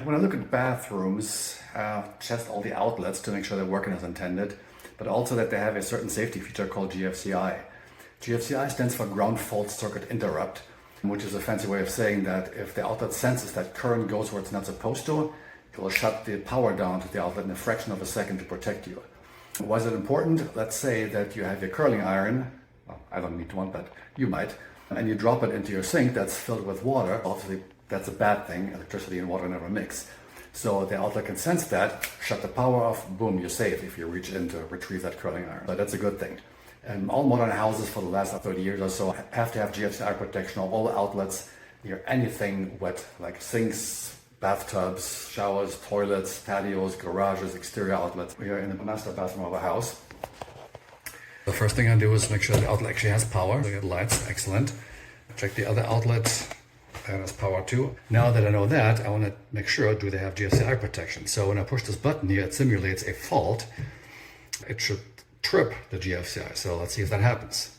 when I look at bathrooms, test all the outlets to make sure they're working as intended, but also that they have a certain safety feature called GFCI. GFCI stands for Ground Fault Circuit Interrupt, which is a fancy way of saying that if the outlet senses that current goes where it's not supposed to, it will shut the power down to the outlet in a fraction of a second to protect you. Why is it important? Let's say that you have your curling iron, well, I don't need one, but you might, and you drop it into your sink that's filled with water. Obviously, that's a bad thing. Electricity and water never mix. So the outlet can sense that, shut the power off, boom, you're safe if you reach in to retrieve that curling iron. So that's a good thing. And all modern houses for the last 30 years or so have to have GFCI protection on all the outlets near anything wet, like sinks, bathtubs, showers, toilets, patios, garages, exterior outlets. We are in the master bathroom of a house. The first thing I do is make sure the outlet actually has power. So it lights, excellent. Check the other outlets. That has power too. Now that I know that, I want to make sure, do they have GFCI protection? So when I push this button here, it simulates a fault. It should trip the GFCI. So let's see if that happens.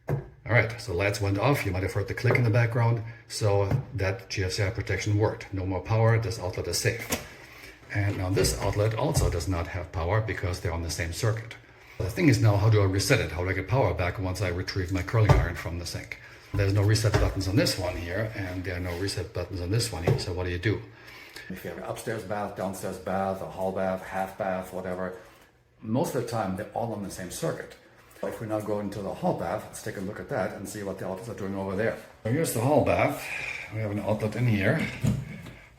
All right, so lights went off. You might have heard the click in the background. So that GFCI protection worked. No more power, this outlet is safe. And now this outlet also does not have power because they're on the same circuit. The thing is now, how do I reset it? How do I get power back once I retrieve my curling iron from the sink? There's no reset buttons on this one here, and there are no reset buttons on this one here. So what do you do? If you have an upstairs bath, downstairs bath, a hall bath, half bath, whatever, most of the time they're all on the same circuit. If we now go into the hall bath, let's take a look at that and see what the outlets are doing over there. So here's the hall bath. We have an outlet in here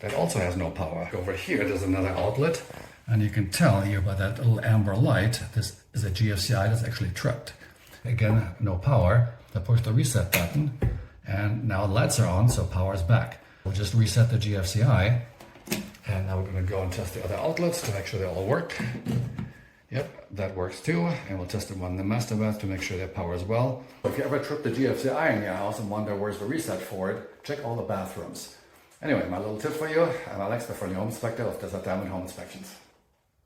that also has no power. Over here, there's another outlet, and you can tell here by that little amber light, this is a GFCI that's actually tripped. Again, no power. I push the reset button, and now the lights are on, so power is back. We'll just reset the GFCI, and now we're going to go and test the other outlets to make sure they all work. Yep, that works too, and we'll test them on the master bath to make sure they have power as well. If you ever trip the GFCI in your house and wonder where's the reset for it, check all the bathrooms. Anyway, my little tip for you, I'm Alex, the friendly home inspector of Desert Diamond Home Inspections.